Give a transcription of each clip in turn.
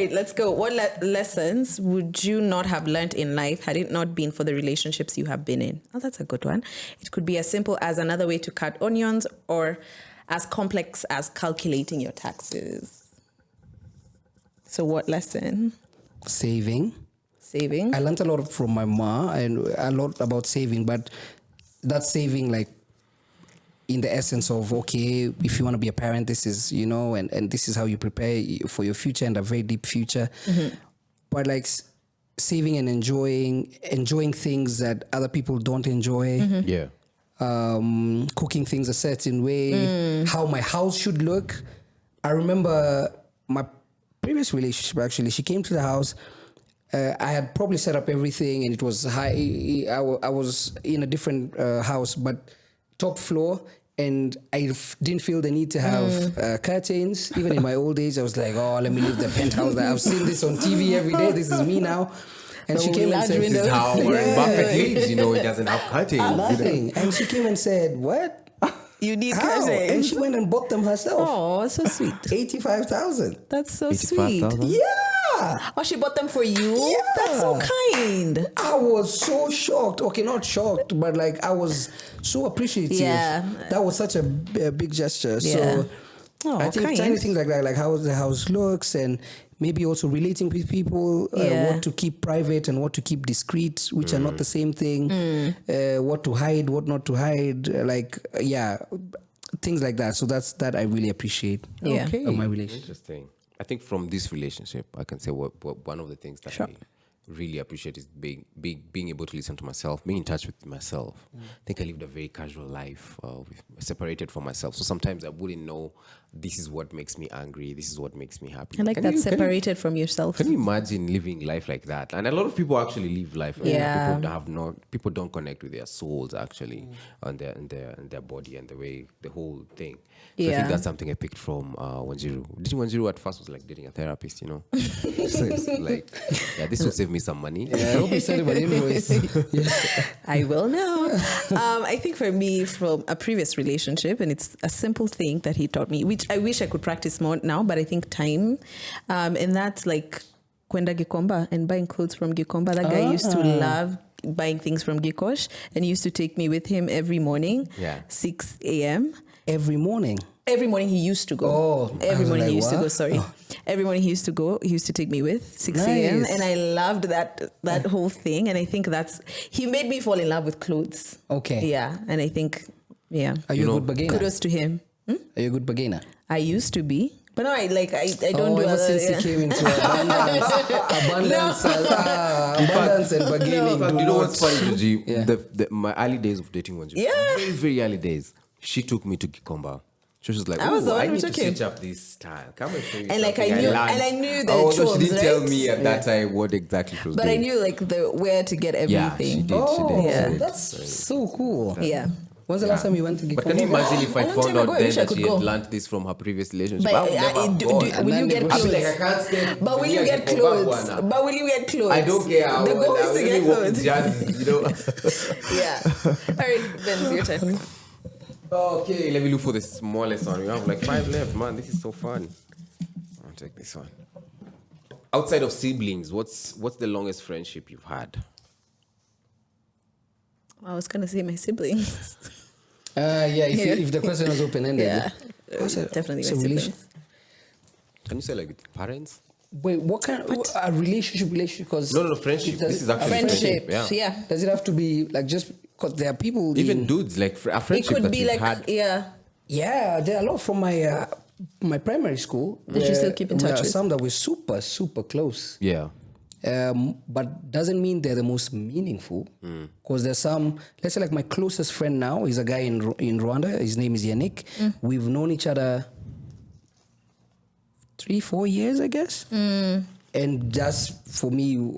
right, let's go. What lessons would you not have learned in life had it not been for the relationships you have been in? Oh, that's a good one. It could be as simple as another way to cut onions or as complex as calculating your taxes. So what lesson? Saving. Saving. I learned a lot from my ma and a lot about saving, but that's saving like in the essence of, okay, if you want to be a parent, this is, and this is how you prepare for your future and a very deep future. Mm-hmm. But like saving and enjoying things that other people don't enjoy. Mm-hmm. Yeah. Cooking things a certain way, how my house should look. I remember my previous relationship, actually, she came to the house. I had probably set up everything and it was high. I was in a different house, but top floor. And I didn't feel the need to have curtains. Even in my old days, I was like, oh, let me leave the penthouse. I've seen this on TV every day. This is me now. And she came and said, this is how Warren Buffett lives. He doesn't have curtains. Nothing. And she came and said, what? You need How? curtains. And she went and bought them herself. Oh, so sweet. 85,000. That's so sweet. Yeah. Oh, she bought them for you? Yeah. That's so kind. I was so shocked. Okay, not shocked, but like I was so appreciative. Yeah. That was such a big gesture. Yeah. So I think tiny things like that, like how the house looks and maybe also relating with people, what to keep private and what to keep discreet, which are not the same thing, what to hide, what not to hide, things like that. So that I really appreciate of my relationship. Interesting. I think from this relationship, I can say what one of the things that I really appreciate is being able to listen to myself, being in touch with myself. I think I lived a very casual life, separated from myself. So sometimes I wouldn't know this is what makes me angry, this is what makes me happy. I like that, separated from yourself. Can you imagine living life like that? And a lot of people actually live life like that. People don't connect with their souls actually, and their body and the whole thing. So I think that's something I picked from Wanjiru. Wanjiru at first was like dating a therapist, So it's like, this will save me some money. Yeah, I hope you said it by invoice. I will now. I think for me, from a previous relationship, and it's a simple thing that he taught me, which I wish I could practice more now, but I think time, and that's like kwenda Gikomba and buying clothes from Gikomba. That guy used to love buying things from Gikosh and he used to take me with him every morning, 6 a.m. Every morning? Every morning he used to go. Oh, every morning he used to go, sorry. Every morning he used to go. He used to take me with 6 a.m. And I loved that whole thing. And I think he made me fall in love with clothes. Okay. Yeah. And I think, Are you a good bargainer? Kudos to him. Are you a good bargainer? I used to be. But no, I don't do ever since he came into abundance and bargaining. No, you know what's funny, Georgie? My early days of dating was very, very early days. She took me to Gikomba. She was like, I need to switch up this style. Come and show you. And like I knew the although tools, she didn't tell me at that time what exactly she was doing. But I knew like where to get everything. Yeah, she did. Yeah. That's so cool. Yeah. When's the last time you went to Gikomba? But can you imagine if I found out then that she had go. learned this from her previous relationship? But will you get clothes? I can't stay. But will you get clothes? I don't care. The goal is to get clothes. Yeah. All right, then it's your turn. Okay, let me look for the smallest one. We have like 5 left, man. This is so fun. I'll take this one. Outside of siblings, what's the longest friendship you've had? I was gonna say my siblings. If the question was open-ended. Definitely my siblings. Can you say like with parents? Wait, what kind of a relationship? Because no, friendship. This is actually friendship. Yeah. Does it have to be like just because there are people even dudes like a friendship it could that be you've like had? Yeah, there are a lot from my primary school. Did you still keep in touch with? Some that were super, super close. Yeah. But doesn't mean they're the most meaningful. Because there's some, let's say like my closest friend now is a guy in Rwanda. His name is Yannick. We've known each other 3-4 years, I guess. And that's for me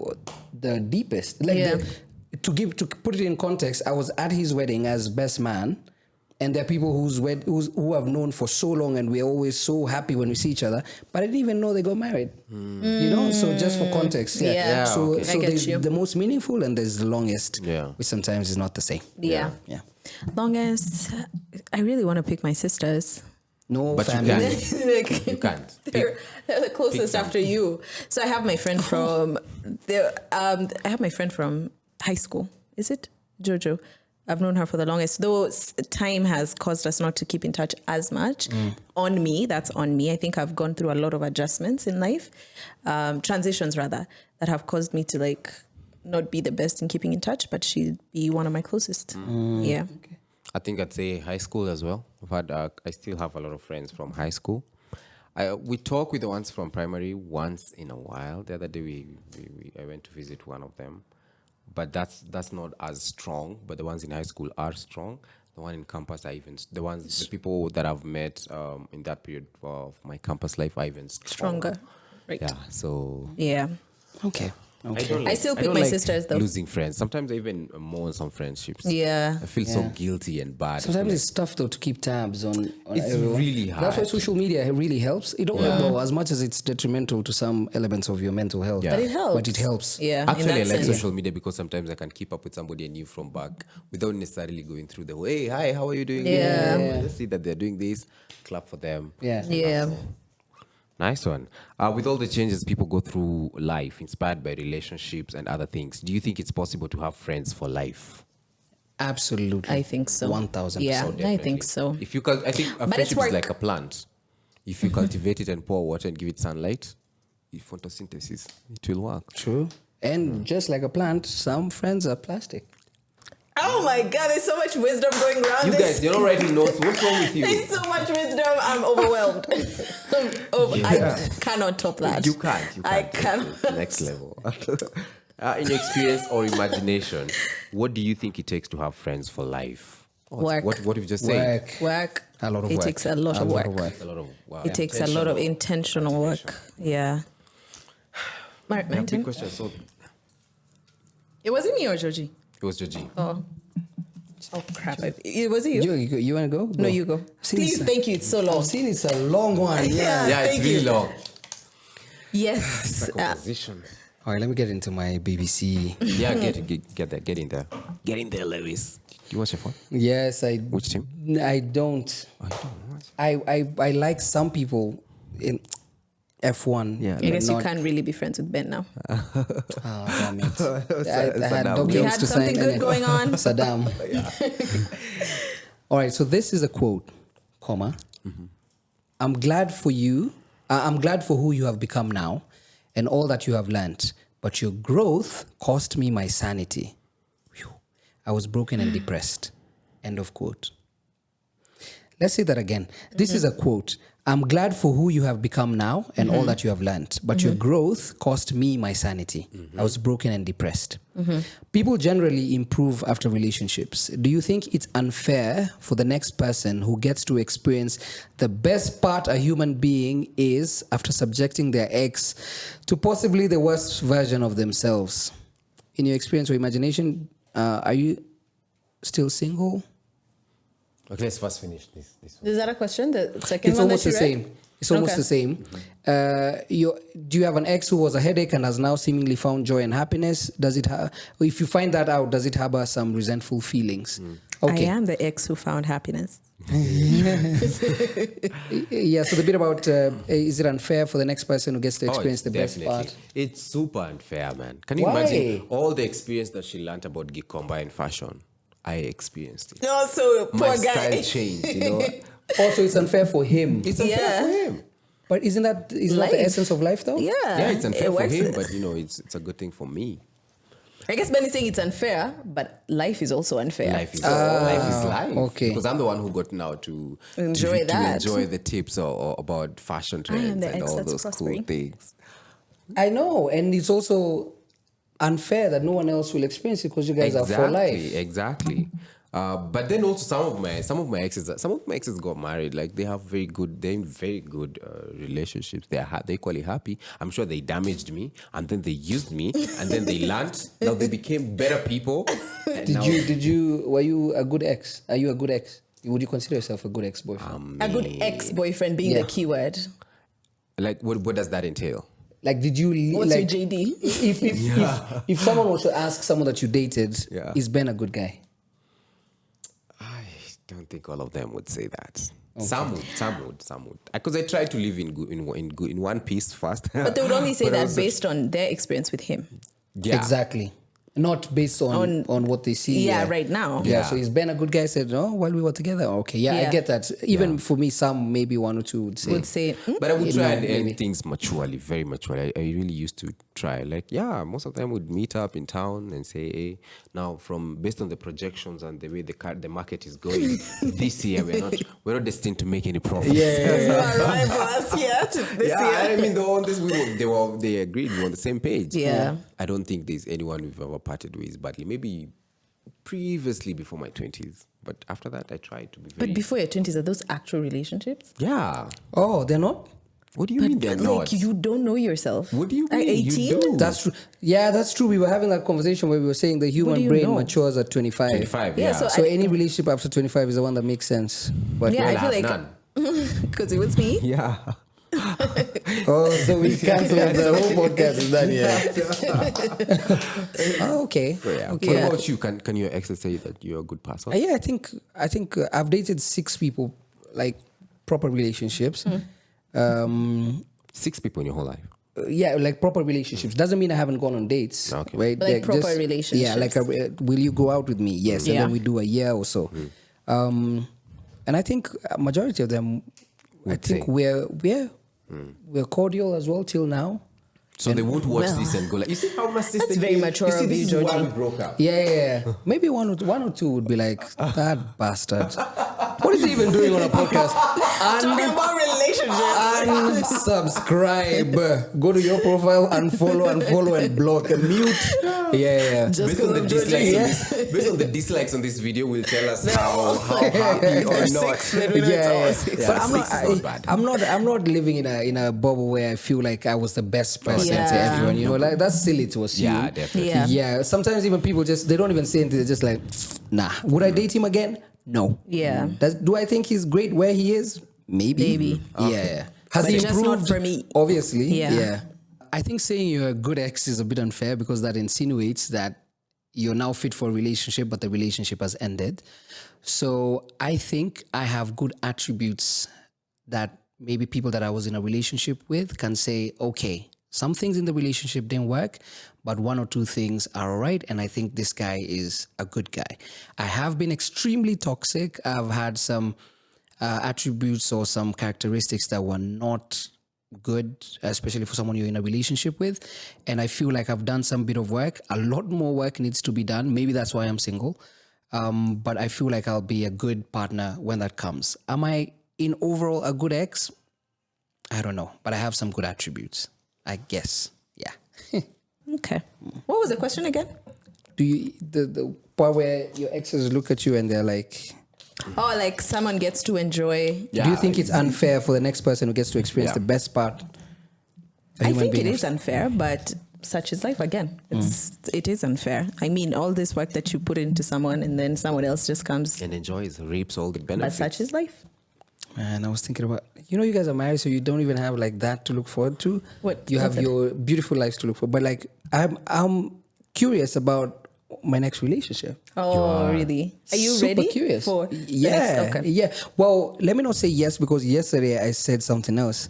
the deepest. To put it in context, I was at his wedding as best man. And there are people who have known for so long, and we're always so happy when we see each other. But I didn't even know they got married. So just for context, So there's the most meaningful, and there's the longest, which sometimes is not the same. Yeah. Longest, I really want to pick my sisters. No But family. you can't. You can't. They're the closest after you. So I have my friend from I have my friend from high school. Is it Jojo? I've known her for the longest. Though time has caused us not to keep in touch as much. On me, that's on me. I think I've gone through a lot of adjustments in life, transitions rather, that have caused me to like not be the best in keeping in touch. But she'd be one of my closest. Yeah. Okay. I think I'd say high school as well. I still have a lot of friends from high school. We talk with the ones from primary once in a while. The other day I went to visit one of them, but that's not as strong. But the ones in high school are strong. The one in campus are even the people that I've met in that period of my campus life are even stronger. Right. Yeah. So Yeah. Okay. I still pick don't my like sisters though. losing friends. Sometimes I even mourn some friendships. Yeah. I feel so guilty and bad. Sometimes it's tough though to keep tabs on It's everyone. really hard. That's why social media really helps. It don't well, as much as it's detrimental to some elements of your mental health. Yeah. But it helps. But it helps. Yeah. in Actually, I that like sense. social media because sometimes I can keep up with somebody I knew from back without necessarily going through the hey, hi, how are you doing? Yeah. Just see that they're doing this, clap for them. Yeah. Yeah. Nice one. With all the changes people go through life, inspired by relationships and other things, do you think it's possible to have friends for life? Absolutely. I think so. 1000%. Yeah, I Definitely. think so. If you I think a But it's friendship is work. like a plant. If you cultivate it and pour water and give it sunlight, photosynthesis, it will work. True. And just like a plant, some friends are plastic. Oh my God, there's so much wisdom going around. You this. guys, you're not writing notes. What's wrong with you? There's so much wisdom. I'm overwhelmed. I cannot top that. You can't. I It's cannot. next level. In your experience or imagination, what do you think it takes to have friends for life? Work. What you've just said? Work. A lot of It work. takes a lot of work. A lot of wow. It takes a lot of intentional work. Yeah. My Big turn. question. So It wasn't me or Georgie. it was Georgie. Oh crap! It was it you? You want to go? No, you go. See, Please, it's- thank you. It's so long. I've seen it's a long one. Yeah. Yeah, it's thank really you. long. Yes. Composition. All right, let me get into my BBC. Yeah, get there. Get in there. Get in there, Lewis. Do you watch your phone? Yes, I. Which team? I don't. I don't watch. I like some people in F1. Yeah. I guess you not- can't really be friends with Ben now. Oh, damn it. I had Saddam. Doug You Jones had to something sign. good going on. Saddam. All right, so this is a quote, comma. I'm glad for you. I'm glad for who you have become now and all that you have learned. But your growth cost me my sanity. Whew. I was broken and depressed. End of quote. Let's say that again. This is a quote. I'm glad for who you have become now and all that you have learned, but your growth cost me my sanity. I was broken and depressed. People generally improve after relationships. Do you think it's unfair for the next person who gets to experience the best part a human being is after subjecting their ex to possibly the worst version of themselves? In your experience or imagination, are you still single? Okay, let's first finish this one. Is that a question? The second It's one almost that the you read? same. It's almost Okay. the same. Do you have an ex who was a headache and has now seemingly found joy and happiness? Does it have? If you find that out, does it harbor some resentful feelings? I Okay. am the ex who found happiness. Yeah. So the bit about is it unfair for the next person who gets to experience the best part? It's super unfair, man. Can you Why? imagine all the experience that she learned about Gikomba and fashion? I experienced it. No, so My poor style guy. changed, you know. Also, it's unfair for him. It's unfair Yeah. for him. But isn't that the Life. essence of life, though? Yeah. Yeah, it's unfair it for works. him, but you know, it's a good thing for me. I guess Ben is saying it's unfair, but life is also unfair. Life is life. okay. Because I'm the one who got now to Enjoy to that. enjoy the tips or about fashion I am trends the and ex all that's those prospering. cool things. I know, and it's also unfair that no one else will experience it because you guys are for life. Exactly. But then also some of my exes got married. Like they're in very good relationships. They're equally happy. I'm sure they damaged me and then they used me and then they learned. Now they became better people. Were you a good ex? Are you a good ex? Would you consider yourself a good ex-boyfriend? A good ex-boyfriend being Yeah. the key word. Like what does that entail? Like, did you What's like your JD? if someone was to ask someone that you dated, Yeah. is Ben a good guy? I don't think all of them would say that. Some would. Because I try to live in one piece first. But they would only say But that also- based on their experience with him. Yeah. Exactly. Not based on what they see. Yeah, right now. Yeah, Yeah. so is Ben a good guy? Said, oh, while we were together. Okay, yeah, I Yeah. get that. Even for me, some, maybe one or two would say. Would say, But I would You try know, and maybe. end things maturely, very maturely. I really used to try. Like, yeah, most of the time we'd meet up in town and say, hey, now based on the projections and the way the market is going, this year we're not destined to make any profits. you arrive us yet this Yeah, year. I mean, they agreed. We were on the same page. Yeah. I don't think there's anyone we've ever parted ways badly. Maybe previously before my 20s, but after that, I tried to be very. But before your 20s, are those actual relationships? Yeah. Oh, they're not? What do you mean they're Like, not? you don't know yourself. What do you At mean? 18? You do. That's true. Yeah, that's true. We were having that conversation where we were saying the do human you brain know? matures at 25. 25. Yeah, Yeah. so So any relationship after 25 is the one that makes sense. But Yeah, Well, I feel have like none. because it was me. Yeah. oh, so we canceled the whole podcast is done oh, okay. So, yeah. Okay. What about you? Can your exes say that you're a good person? Yeah, I think I've dated 6 people, like proper relationships. 6 people in your whole life. Yeah, like proper relationships. Doesn't mean I haven't gone on dates. Okay. Right? Like proper Yeah, relationships. like will you go out with me? Yes. And Yeah. then we do a year or so. And I think a majority of them, I think say. we're cordial as well till now. So they won't watch Well, this and go like, you see how my sister that's very is? mature You see, of this you, is why Georgie. we broke up. Yeah. Maybe one or two would be like, that bastard. What is he even doing on a podcast? Talking about relationships. Unsubscribe. Go to your profile, unfollow and block and mute. Yeah. Based on, based on the dislikes on this video, will tell us how happy or not. Yeah. Yeah, But 6 is not bad. I'm not living in a bubble where I feel like I was the best person to Yeah. everyone. You know, like that's silly to assume. Yeah, definitely. Yeah. Sometimes even people they don't even say anything. They're just like, nah. Would I date him again? No. Yeah. Do I think he's great where he is? Maybe. Maybe. Yeah. Has But he just not improved? for me. Obviously. Yeah. I think saying you're a good ex is a bit unfair because that insinuates that you're now fit for a relationship, but the relationship has ended. So I think I have good attributes that maybe people that I was in a relationship with can say, okay, some things in the relationship didn't work, but 1 or 2 things are all right. And I think this guy is a good guy. I have been extremely toxic. I've had some attributes or some characteristics that were not good, especially for someone you're in a relationship with. And I feel like I've done some bit of work. A lot more work needs to be done. Maybe that's why I'm single. But I feel like I'll be a good partner when that comes. Am I in overall a good ex? I don't know, but I have some good attributes, I guess. Yeah. Okay. What was the question again? Do you the part where your exes look at you and they're like, Oh, like someone gets to enjoy. do you think it's unfair for the next person who gets to experience the best part? I think it is unfair, but such is life again. It is unfair. I mean, all this work that you put into someone and then someone else just comes. And enjoys, reaps all the But benefits. such is life. Man, I was thinking about, you guys are married, so you don't even have like that to look forward to. What? You have What's it? your beautiful lives to look for. But like, I'm curious about my next relationship. Oh, really? Are you Super ready? curious. For the yeah, next- okay. yeah. Well, let me not say yes because yesterday I said something else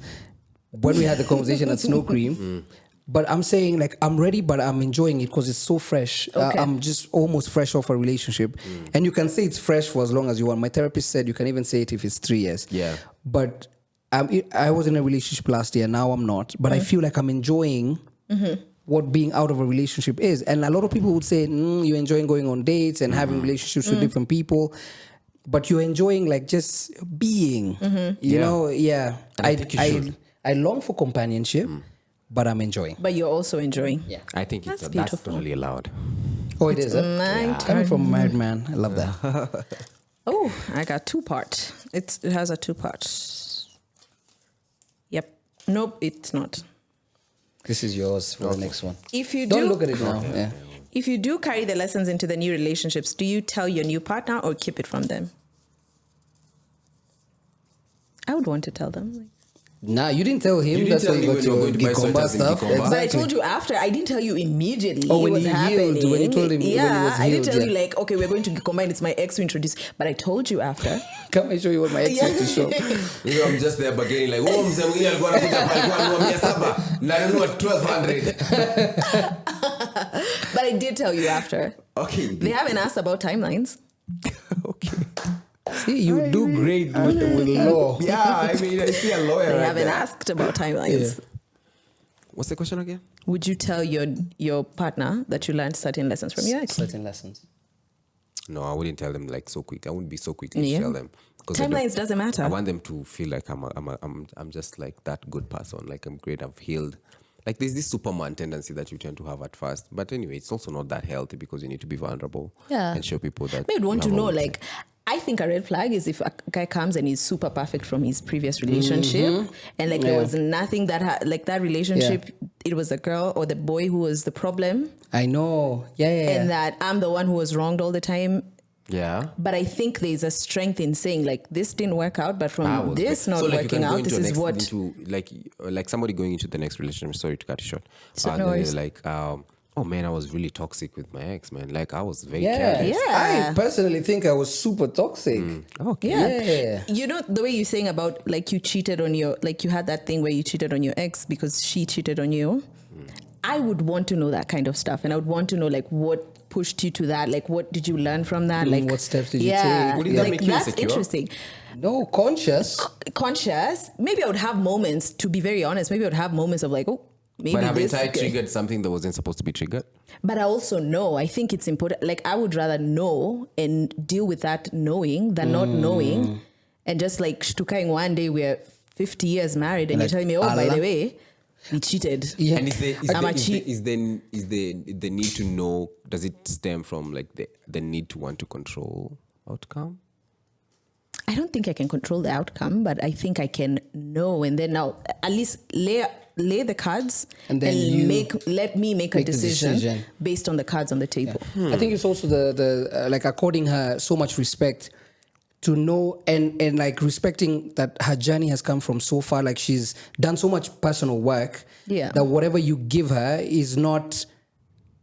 when we had the conversation at Snow Cream. But I'm saying like I'm ready, but I'm enjoying it because it's so fresh. Okay. I'm just almost fresh off a relationship, and you can say it's fresh for as long as you want. My therapist said you can even say it if it's 3 years. Yeah. But I was in a relationship last year. Now I'm not. But I feel like I'm enjoying what being out of a relationship is. And a lot of people would say you're enjoying going on dates and having relationships with different people. But you're enjoying like just being, you know? Yeah. And I think you should. I long for companionship, but I'm enjoying. But you're also enjoying. Yeah. I think That's that's beautiful. totally allowed. Oh, it is. My Coming from a married man, I love that. Oh, I got 2-part. It has a 2-part. Yep. Nope, it's not. This is yours for the next one. If you Don't do, look at it now. Yeah. if you do carry the lessons into the new relationships, do you tell your new partner or keep it from them? I would want to tell them. Nah, you didn't tell him. You didn't That's tell why me you when got you were your going to buy Gikomba sweaters in stuff. Gikomba. But I told you after. I didn't tell you immediately. Oh, when it was he healed, happening. when you told him when he was I didn't healed, tell you yeah. like, okay, we're going to combine. It's my ex who introduced. But I told you after. Come and show you what my ex used to show. You know, I'm just there bargaining like, oh, mzee mwingine alikuwa anakuja pale kwa nunua 700 na nanunua 1200. But I did tell you after. Okay. They haven't asked about timelines. Okay. See, you do great with law. Yeah, I mean, I see a lawyer. They right haven't there. asked about timelines. Yeah. What's the question again? Would you tell your partner that you learned certain lessons from your ex? Certain lessons. No, I wouldn't tell them like so quick. I wouldn't be so quick to Yeah. tell them. 'Cause Timelines doesn't matter. I want them to feel like I'm just like that good person. Like I'm great. I've healed. Like there's this Superman tendency that you tend to have at first. But anyway, it's also not that healthy because you need to be vulnerable. Yeah. And show people that. Maybe I'd want to you have know, a weakness. like, I think a red flag is if a guy comes and he's super perfect from his previous relationship, and like there was nothing that like that relationship. It was the girl or the boy who was the problem, I know. Yeah. and that I'm the one who was wronged all the time. Yeah. But I think there's a strength in saying like this didn't work out, but from this not so, like, you working can go out, into this a is next- what. into, like somebody going into the next relationship. Sorry to cut you short. So And no then worries. they're like, oh man, I was really toxic with my ex, man. Like I was very Yeah. careless. Yeah. I personally think I was super toxic. Okay. Yeah. Yeah. You know, the way you're saying about like you cheated on your, like you had that thing where you cheated on your ex because she cheated on you. I would want to know that kind of stuff. And I would want to know like what pushed you to that. Like what did you learn from that? Like what steps did you yeah, take? Wouldn't that like make you that's insecure? interesting. No, conscious. Conscious. Maybe I would have moments, to be very honest, maybe I would have moments of like, oh, maybe But haven't this. I triggered something that wasn't supposed to be triggered? But I also know, I think it's important. Like I would rather know and deal with that knowing than not knowing. And just like shtukaing one day we're 50 years married and Like, you're telling me, oh, by Allah. the way, we cheated. Yeah. And I'm a cheat. is the need to know, does it stem from like the need to want to control outcome? I don't think I can control the outcome, but I think I can know. And then now at least lay the cards And then you let me make a make the decision decision. based on the cards on the table. I think it's also the like according her so much respect to know and like respecting that her journey has come from so far. Like she's done so much personal work. Yeah. That whatever you give her is not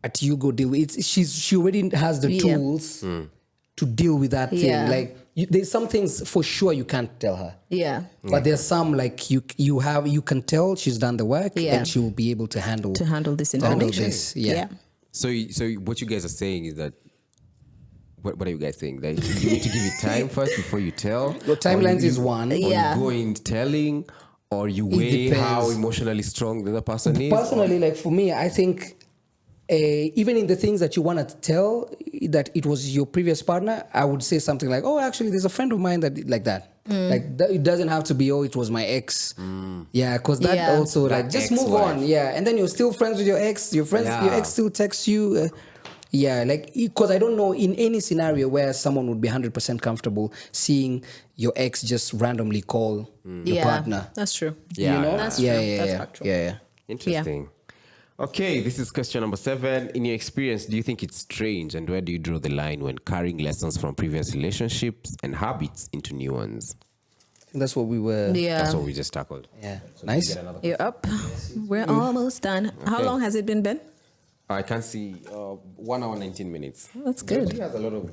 at you go deal with it. She already has the Yeah. tools to deal with that thing. Yeah. Like there's some things for sure you can't tell her. Yeah. But there's some like you can tell she's done the work Yeah. and she will be able to handle To handle this handle information. this. Yeah. So what you guys are saying is that, what are you guys saying? That you need to give it time first before you tell? Well, timelines Or is one. Or Yeah. you go in telling, or you weigh depends. how emotionally strong the other person is? Personally, like for me, I think even in the things that you want to tell that it was your previous partner, I would say something like, "Oh, actually, there's a friend of mine that like that." Like it doesn't have to be, "Oh, it was my ex." Yeah, because that Yeah. also That like just ex move wife. on. Yeah, and then you're still friends with your ex. Your Yeah. ex still texts you. Yeah, like because I don't know in any scenario where someone would be 100% comfortable seeing your ex just randomly call your partner. That's true. Yeah. You know? That's yeah, true. yeah, That's yeah. factual. Yeah. Interesting. Okay, this is question number 7. In your experience, do you think it's strange, and where do you draw the line when carrying lessons from previous relationships and habits into new ones? That's what we were. Yeah. That's what we just tackled. Yeah. Nice. You're up. We're almost done. How Okay. long has it been, Ben? I can see 1 hour 19 minutes. That's good. He has a lot of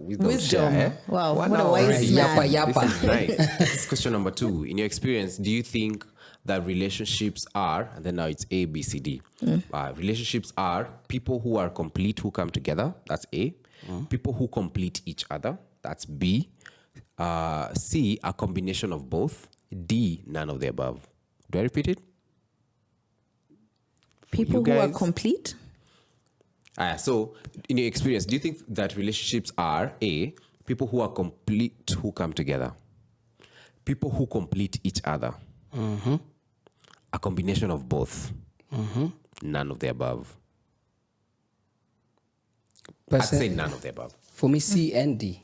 wisdom. to Wisdom. share, eh? Wow, 1 what a hour wise already. man. Yappa, yappa. This is nice. This is question number 2. In your experience, do you think that relationships are, and then now it's A, B, C, D. Relationships are people who are complete who come together. That's A. People who complete each other. That's B. C, a combination of both. D, none of the above. Do I repeat it? People you who are guys- complete? So, in your experience, do you think that relationships are A, people who are complete who come together, people who complete each other, a combination of both, none of the above? I'd say none of the above. For me, C and D,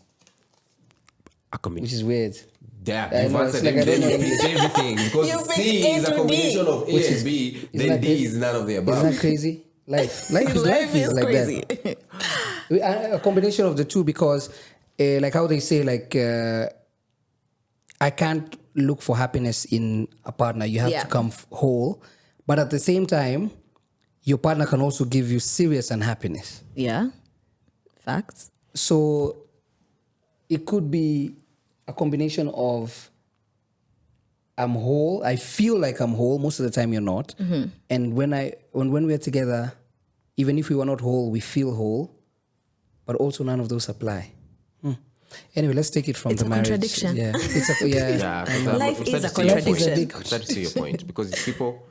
A which combination. is weird. Yeah, I you've know, it's answered like I don't everything. know. You finished everything. Because You picked C A is a to combination D. of A Which and is- B. isn't Then that D crazy? is none of the Isn't above. that crazy? Life is Life is like crazy. that. A combination of the two because, like how they say, like I can't look for happiness in a partner. You have to come whole. But at the same time, your partner can also give you serious unhappiness. Yeah. Facts. So it could be a combination of I'm whole. I feel like I'm whole. Most of the time you're not. And when we're together, even if we were not whole, we feel whole. But also none of those apply. Anyway, let's take it from It's the a marriage. contradiction. Yeah, Life is a contradiction. That's to your point, because people.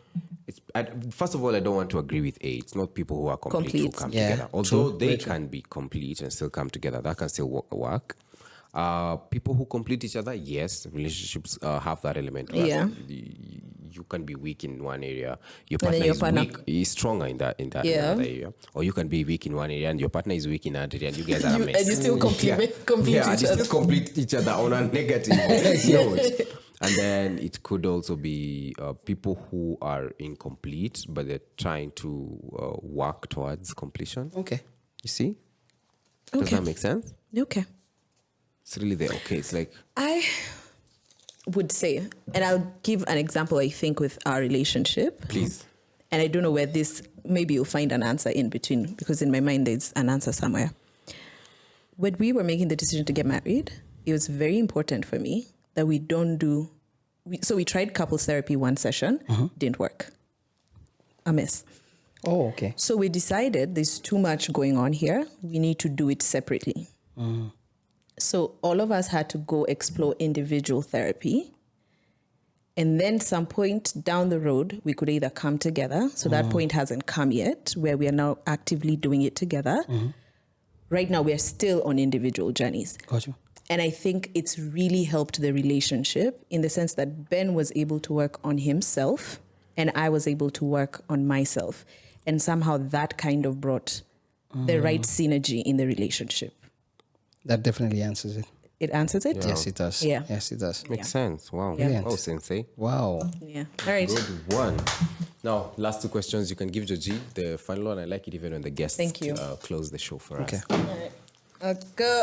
First of all, I don't want to agree with A. It's not people who are complete who come together. Although they can be complete and still come together, that can still work. People who complete each other, yes, relationships have that element. Where you can be weak in one area, your partner is stronger in that another area, or you can be weak in one area and your partner is weak in another area, and you guys are a mess. And you still complete each other. Still complete each other on a negative note. And then it could also be people who are incomplete, but they're trying to work towards completion. Okay. You see? Does that make sense? Okay. It's really there. Okay, it's like... I would say, and I'll give an example, I think, with our relationship. Please. And I don't know where maybe you'll find an answer in between, because in my mind, there's an answer somewhere. When we were making the decision to get married, it was very important for me that we don't do... So we tried couples therapy one session, didn't work. A mess. Oh, okay. So we decided there's too much going on here. We need to do it separately. So all of us had to go explore individual therapy. And then some point down the road, we could either come together. So that point hasn't come yet, where we are now actively doing it together. Right now, we are still on individual journeys. Gotcha. And I think it's really helped the relationship in the sense that Ben was able to work on himself and I was able to work on myself. And somehow that kind of brought the right synergy in the relationship. That definitely answers it. It answers it? Yeah. Yes, it does. Yeah. Yes, it does. Makes sense. Wow. Yeah. Oh, sensei. Wow. Yeah. All right. Good one. Now, last two questions. You can give Georgie the final one. I like it even when the guests Thank you. Close the show for Okay. us. All right.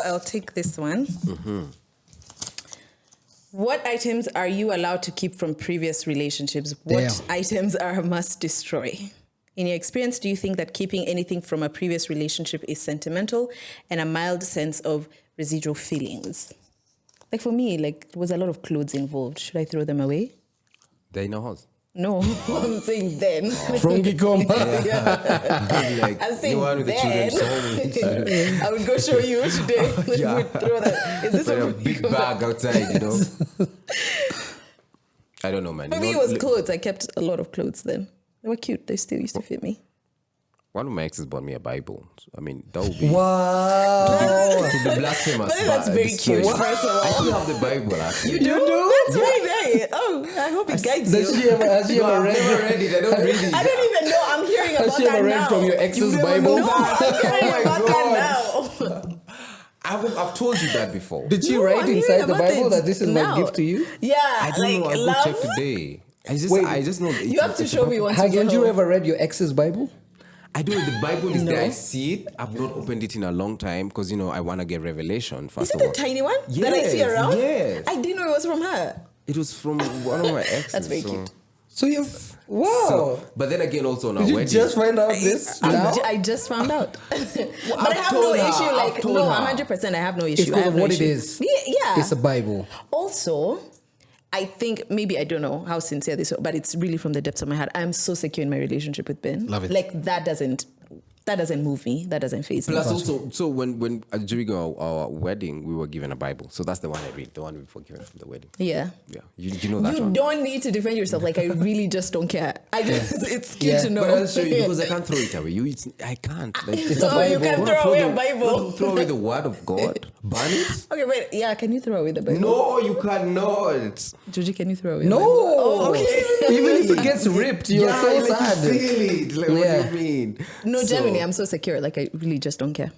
I'll take this one. What items are you allowed to keep from previous relationships? What items are a must destroy? In your experience, do you think that keeping anything from a previous relationship is sentimental and a mild sense of residual feelings? Like for me, there was a lot of clothes involved. Should I throw them away? They're in a house. No, I'm saying then. From Gikoma. Like, I'm saying you one with the children's home. I would go show you today. Yeah. We'd throw that. Is this Like a big bag outside, I don't know, man. For me, it was clothes. I kept a lot of clothes then. They were cute. They still used to fit me. One of my exes bought me a Bible. I mean, that would be... Wow. To be blasphemous. But that's very cute, first of all. I still have the Bible, actually. You do? That's very nice. Oh, I hope it guides you. Has she ever I've read never read it. I don't read it. I don't even know. I'm hearing about Has she that ever read now. from your ex's Bible? No, I'm hearing about God. that now. I've told you that before. Did she No, write I'm hearing inside the about Bible this that this is my now. gift to you? Yeah, I don't know. I'll go love. check today. I just know. You have to show me once you Haven't go you home. ever read your ex's Bible? I do. The Bible is No. there. I see it. I've not opened it in a long time because, I want to get revelation first Is it of the all. tiny one that I see Yes, around? yes. I didn't know it was from her. It was from one of my exes. That's very cute. So you've... Wow. So, but then again, also on our Did you wedding. just find out this now? I just found out. But I I've have no told her, issue. I've told No, her. 100%. I have no issue. It's I because have of no what issue. it is. Yeah. It's a Bible. Also, I think maybe I don't know how sincere this is, but it's really from the depths of my heart. I'm so secure in my relationship with Ben. Love it. That doesn't move me. That doesn't faze me. Plus, also, so when during our wedding, we were given a Bible. So that's the one I read, the one we were given from the wedding. Yeah. Yeah, you know that You one. don't need to defend yourself. I really just don't care. It's cute Yeah. to know. But I'll show you because I can't throw it away. I can't. It's a So you Bible. can Don't throw away a the- Bible. don't throw away the word of God. Burn it. Okay, wait. Yeah, can you throw away the Bible? No, you cannot. Georgie, can you throw away No. the Bible? Oh, okay. Even if it gets ripped, you're so like sad. You feel it. Like, Yeah. what do you mean? No, So- genuinely, I'm so secure. I really just don't care.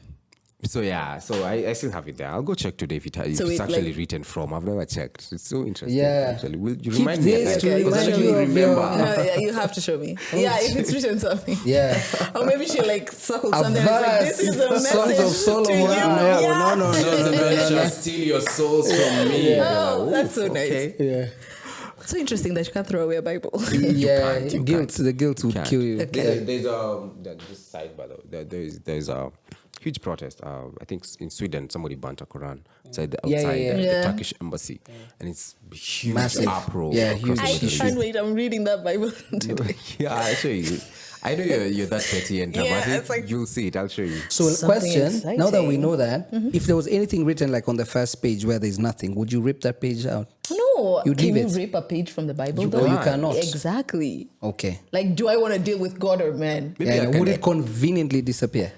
So yeah, so I still have it there. I'll go check today if it's actually written from. I've never checked. It's so interesting. Yeah. Actually, will you Keep remind me? this to Because I remind don't you of remember. No, yeah, you have to show me. Yeah, if it's written something. Yeah. Or maybe she like circled A something. Like, verse, this is a Songs message of Solomon. to you. No, Yeah. no. Steal your souls from me. Oh, that's so nice. Yeah. So interesting that you can't throw away a Bible. Yeah, you guilt. The guilt would can't. kill you. Okay. There's this side, by the way. There's a huge protest. I think in Sweden, somebody burnt a Quran outside the Yeah. Turkish embassy, and it's huge Massive. uproar. Yeah, across huge. the I Middle can't East. wait. I'm reading that Bible today. Yeah, I'll show you. I know you're that petty and dramatic. Yeah, it's like- You'll see it. I'll show you. So, Something question: now that we exciting. know that, if there was anything written like on the first page where there's nothing, would you rip that page out? No, You'd can leave you it. rip a page from the Bible? Or though? you cannot. Exactly. Okay. Like, do I want to deal with God or man? Maybe I And can- would it conveniently disappear?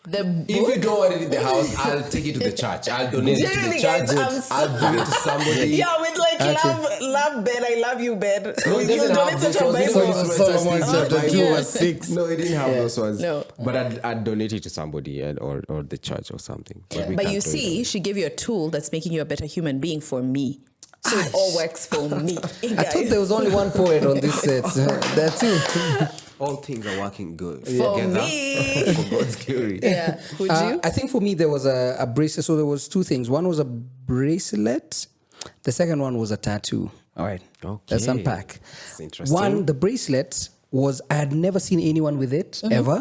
The If book? you don't want it in the house, I'll take it to the church. I'll donate it to the Genuinely, church. guys, I'm I'll give it to somebody. Yeah, with like Actually- love bed, I love you bed. No, it You doesn't donate have such those a ones. It Bible. doesn't have Solomon such chapter things. 2 Yeah. verse 6. No, it didn't have those ones. No. But I'd donate it to somebody or the church or something. We But can't you do it. see, she gave you a tool that's making you a better human being for me. So it all works for me. I thought there was only one poet on this set. There are two. all things are working good For together me. for God's glory. Yeah. Would you? I think for me there was a bracelet. So there was two things. One was a bracelet. The second one was a tattoo. All right. Let's Okay. unpack. That's interesting. One, the bracelet was I had never seen anyone with it ever.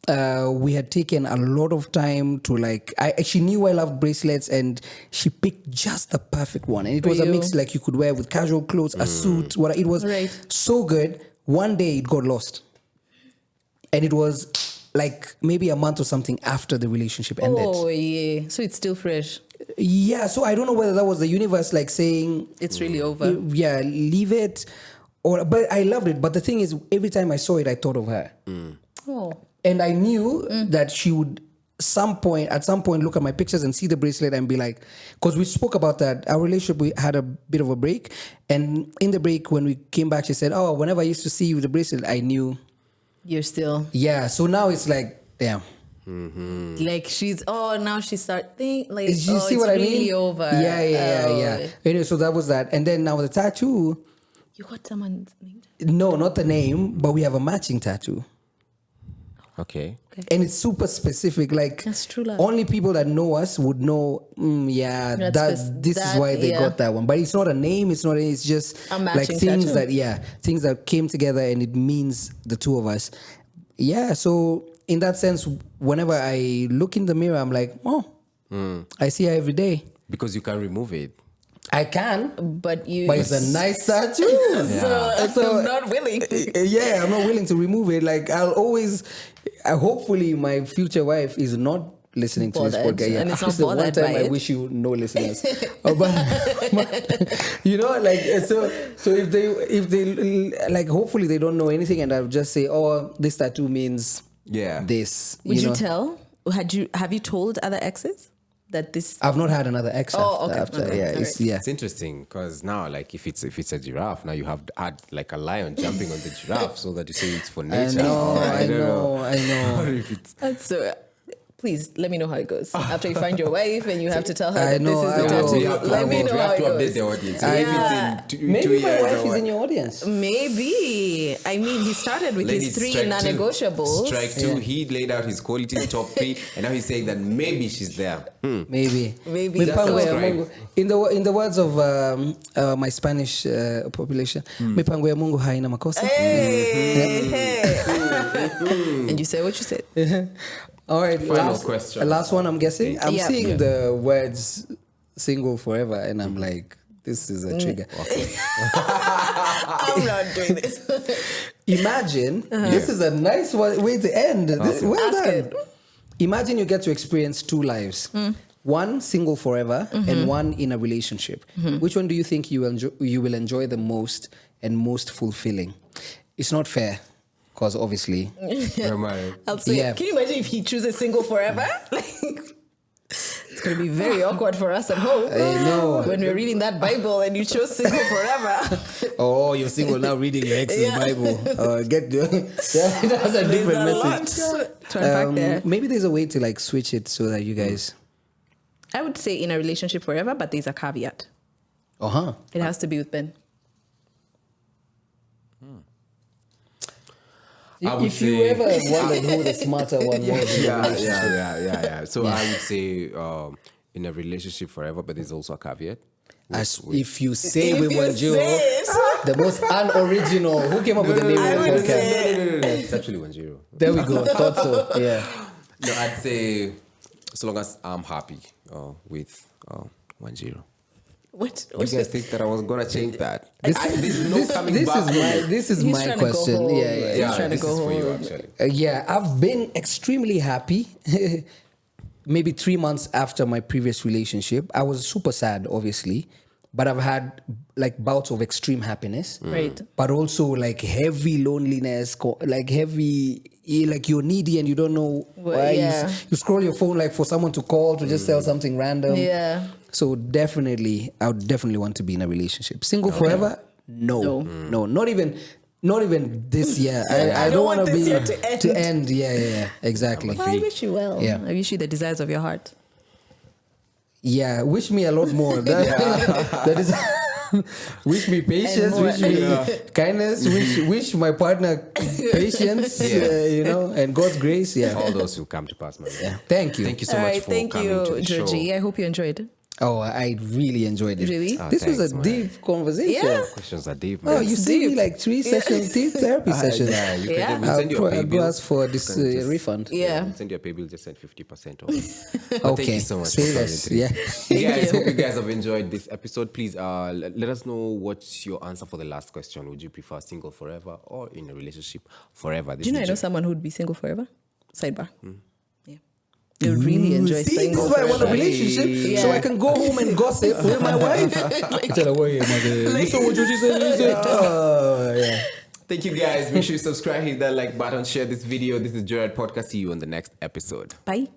We had taken a lot of time to she knew I loved bracelets and she picked just the perfect one. And it was a you. mix like you could wear with casual clothes, a suit, what it was Right. so good. One day it got lost. And it was like maybe a month or something after the relationship ended. Oh, yeah. So it's still fresh. Yeah, so I don't know whether that was the universe like saying, It's really over. yeah, leave it. But I loved it. But the thing is, every time I saw it, I thought of her. Oh. And I knew that she would at some point look at my pictures and see the bracelet and be like, because we spoke about that. Our relationship, we had a bit of a break. And in the break, when we came back, she said, oh, whenever I used to see you with the bracelet, I knew. You're still Yeah, so now it's like, damn. like now she start thinking like You see it's what I really mean? over. Yeah. Anyway, so that was that. And then now the tattoo, You got someone's name? no, not the name, but we have a matching tattoo. Okay. And it's super specific. Like That's true love. only people that know us would know. This is why they got that one. But it's not a name. It's just A like matching things tattoo. things that came together and it means the two of us. Yeah. So in that sense, whenever I look in the mirror, I'm like, oh, I see her every day. Because you can remove it. I can, But but it's a nice tattoo. so I'm not willing. Yeah, I'm not willing to remove it. Like hopefully my future wife is not listening to this Bothered. podcast. Yeah, And it's not This is the one bothered time by I it. wish you no listeners. But you know, like so if they like hopefully they don't know anything and I'll just say, oh, this tattoo means this. Would you know? tell? Have you told other exes that this? I've not had another ex after. Okay. Yeah, Alright. It's interesting because now, like, if it's a giraffe, now you have to add like a lion jumping on the giraffe so that you say it's for I nature. know, Or I don't know. Or if it's So please let me know how it goes after you find your wife and you have to tell her I that know, this I is the will. tattoo. we have to, Let me know we how have it to update goes. the audience. Yeah. If it's in two Maybe my years wife or is what. in your audience. Maybe. I mean, he started with Ladies, his 3 strike two. non-negotiables. Strike two. He laid out his qualities, top 3, and now he's saying that maybe she's there. Maybe. Maybe. Mipango ya That's Mungu. In the words of my Spanish population, mipango ya Mungu haina makosa. Hey. And you said what you said. All right, Final question. Last one, I'm guessing. I'm Yeah. seeing the words single forever, and I'm like, this is a trigger. I'm not doing this. Imagine, this is a nice way to end. Well Ask done. it. Imagine you get to experience 2 lives. One single forever and one in a relationship. Which one do you think you will enjoy the most and most fulfilling? It's not fair, because obviously, We're married. I'll say, Yeah. can you imagine if he chooses single forever? Like, it's going to be very awkward for us at home. I know. When we're reading that Bible and you chose single forever. Oh, you're single now reading your ex's Bible. That's a different message. To unpack there. Maybe there's a way to like switch it so that you guys. I would say in a relationship forever, but there's a caveat. It has to be with Ben. If you ever wondered who the smarter one was. Yeah. So I would say in a relationship forever, but there's also a caveat. If you say we were Joe, the most unoriginal. Who came up with the name of the podcast? No. It's actually 10. There we go. Thought so. Yeah. No, I'd say so long as I'm happy with 10. What? You guys think that I was gonna change that? This is my question. Yeah. He's trying to go for you home. actually. I've been extremely happy. Maybe 3 months after my previous relationship, I was super sad, obviously, but I've had like bouts of extreme happiness, Right? but also like heavy loneliness, like heavy. Like you're needy and you don't know why. You scroll your phone like for someone to call to just tell something random. Yeah. So definitely, I would definitely want to be in a relationship. Single forever? No. Not even this year. I don't want this be year to end. Yeah. Exactly. Well, I wish you well. Yeah. I wish you the desires of your heart. Yeah. Wish me a lot more. That is. Wish me patience, wish me kindness, wish my partner patience, and God's grace. Yeah, all those will come to pass, man. Yeah. Thank you. Thank you so much for coming to the Georgie. show. I hope you enjoyed. Oh, I really enjoyed it. Really? This was thanks, a man. deep conversation. Yeah. Questions are deep, man. Oh, you see me like 3 sessions, deep therapy sessions. Yeah, you Yeah. can we'll send you a pay I'll bill. ask for this refund. Yeah. We'll send you a pay bill, just send 50% off. But Okay. Thank you so much Say for coming less. today. Yeah. Guys, hope you guys have enjoyed this episode. Please let us know what's your answer for the last question. Would you prefer single forever or in a relationship forever? Do you know I know someone who would be single forever? Sidebar. Yeah. They would really enjoy See, staying this is why I want a forever. relationship, so I can go home and gossip with my wife. Tell her, "Wait, you saw what Georgie said?" Yeah. Thank you guys. Make sure you subscribe, hit that like button, share this video. This is Joyride Podcast. See you on the next episode. Bye.